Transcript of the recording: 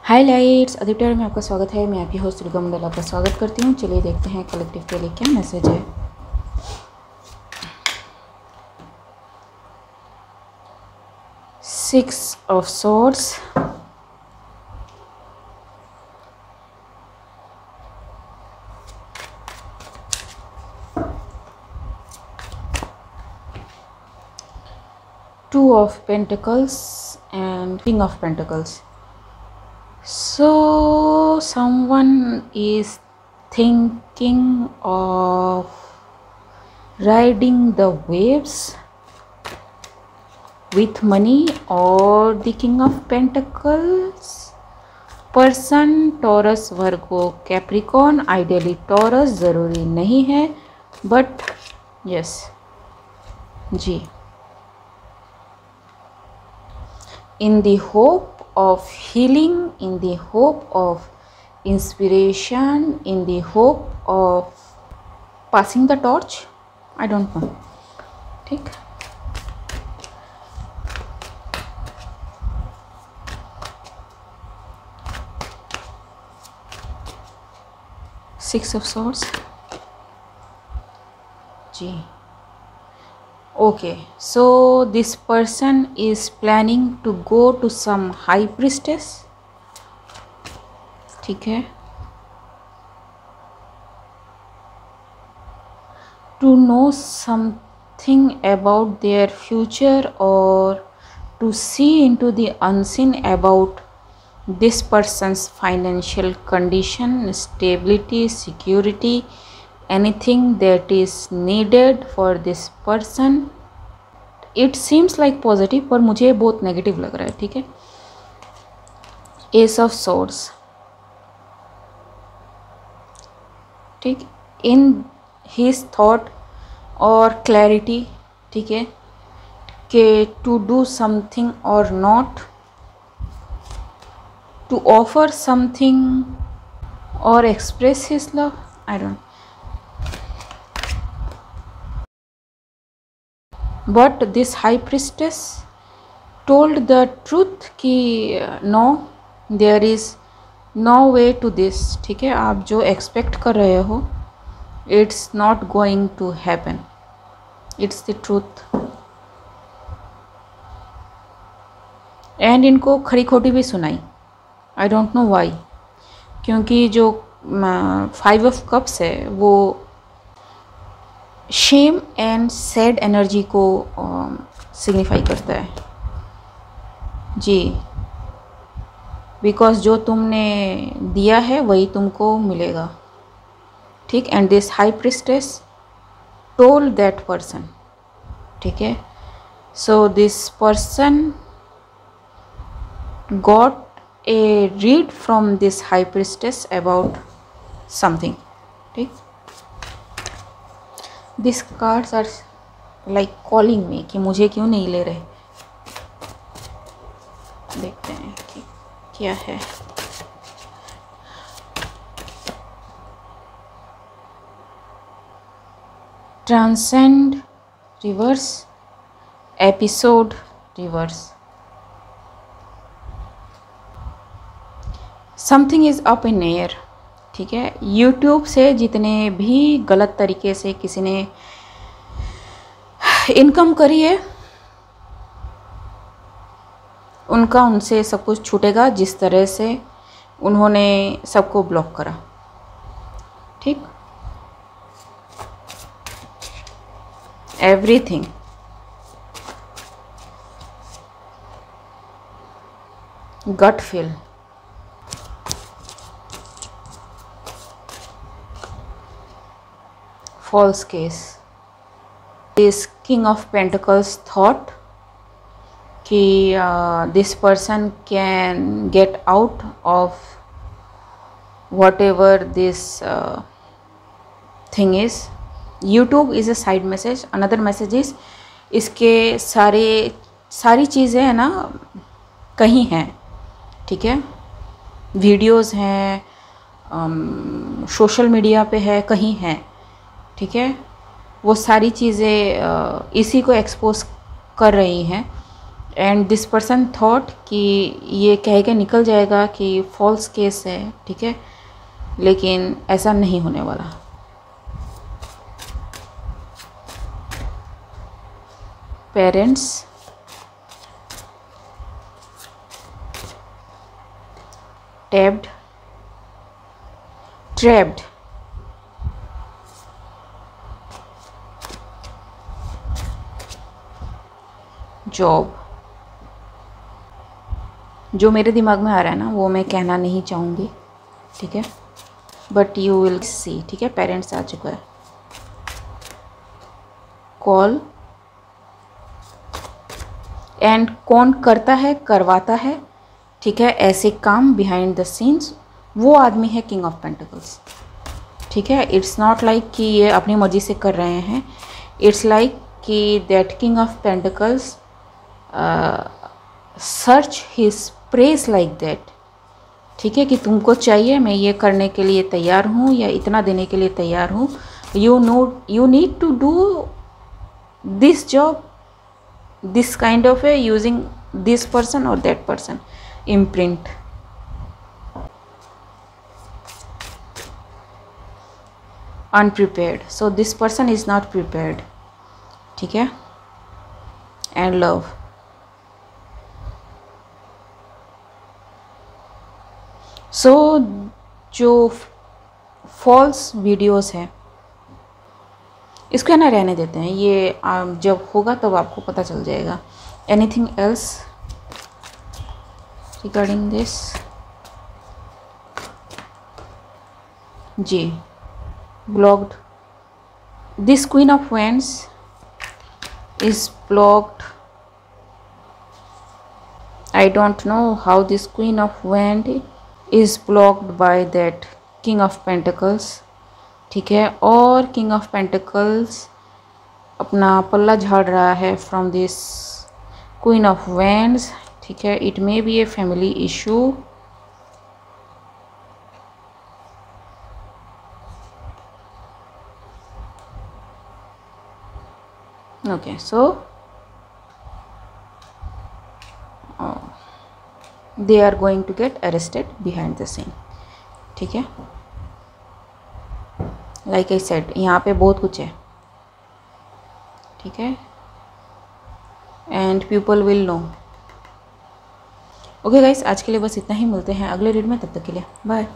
Highlights अदिप्टर में आपका स्वागत है। मैं आपकी होस्ट दुर्गा मंडल आपका स्वागत करती हूँ। चलिए देखते हैं कलेक्टिव के लिए क्या मैसेज है। Six of swords, two of pentacles and king of pentacles. So someone is thinking of riding the waves with money or the King of Pentacles. Person Taurus, Virgo, Capricorn, ideally Taurus ज़रूरी नहीं है, but yes जी, in the hope of healing, in the hope of inspiration, in the hope of passing the torch. I don't know. ठीक, Six of Swords जी। Okay, so this person is planning to go to some high priestess, ठीक है, to know something about their future or to see into the unseen about this person's financial condition, stability, security, anything that is needed for this person. It seems like positive पर मुझे बहुत negative लग रहा है। ठीक है, S of swords, ठीक, in his thought और क्लैरिटी, ठीक है, कि टू डू समथिंग और नॉट, टू ऑफर समथिंग और express his love, I don't, but this high priestess told the truth कि no, there is no way to this। ठीक है, आप जो एक्सपेक्ट कर रहे हो it's not going to happen, it's the truth। And इनको खरी खोटी भी सुनाई, आई डोंट नो वाई, क्योंकि जो 5 ऑफ कप्स है वो शेम एंड सैड एनर्जी को सिग्निफाई करता है जी, बिकॉज जो तुमने दिया है वही तुमको मिलेगा। ठीक, and this high priestess told that person, ठीक है, so this person got a read from this high priestess about something. ठीक, this cards are like calling me कि मुझे क्यों नहीं ले रहे। देखते हैं कि क्या है। Transcend reverse, episode reverse, something is up in air. ठीक है, यूट्यूब से जितने भी गलत तरीके से किसी ने इनकम करी है उनका उनसे सब कुछ छूटेगा, जिस तरह से उन्होंने सबको ब्लॉक करा। ठीक, everything, gut feel, false case। This King of Pentacles thought कि this person can get out of whatever this thing is। YouTube is a side message, another message is इसके सारी चीज़ें है ना कहीं हैं। ठीक है, वीडियोस हैं, सोशल मीडिया पे है, कहीं हैं। ठीक है, वो सारी चीज़ें इसी को एक्सपोज कर रही हैं एंड दिस पर्सन थॉट कि ये कह के निकल जाएगा कि फॉल्स केस है, ठीक है, लेकिन ऐसा नहीं होने वाला। Parents trapped job. जो मेरे दिमाग में आ रहा है ना वो मैं कहना नहीं चाहूँगी, ठीक है, बट यू विल सी, ठीक है। पेरेंट्स आ चुका है। कॉल एंड कौन करता है, करवाता है, ठीक है, ऐसे काम बिहाइंड द सीन्स, वो आदमी है किंग ऑफ पेंटिकल्स, ठीक है। इट्स नॉट लाइक कि ये अपनी मर्जी से कर रहे हैं, इट्स लाइक कि that King of pentacles search his press like that, ठीक है, कि तुमको चाहिए, मैं ये करने के लिए तैयार हूँ या इतना देने के लिए तैयार हूँ, you need to do this job, this kind of a using this person or that person imprint। unprepared, so this person is not prepared, ठीक है। and love, so जो फॉल्स वीडियोस हैं इसको है ना रहने देते हैं, ये जब होगा तब आपको पता चल जाएगा। Anything else regarding this? जी, blocked, this Queen of Wands is blocked. I don't know how this Queen of Wand is blocked by that King of Pentacles, ठीक है। और किंग ऑफ पेंटिकल्स अपना पल्ला झाड़ रहा है from this Queen of Wands, ठीक है। It may be a family issue, okay. So they are going to get arrested behind the scene, ठीक है। लाइक आई सेड, यहाँ पे बहुत कुछ है, ठीक है, and people will know. Okay guys, आज के लिए बस इतना ही, मिलते हैं अगले रीड में, तब तक के लिए बाय।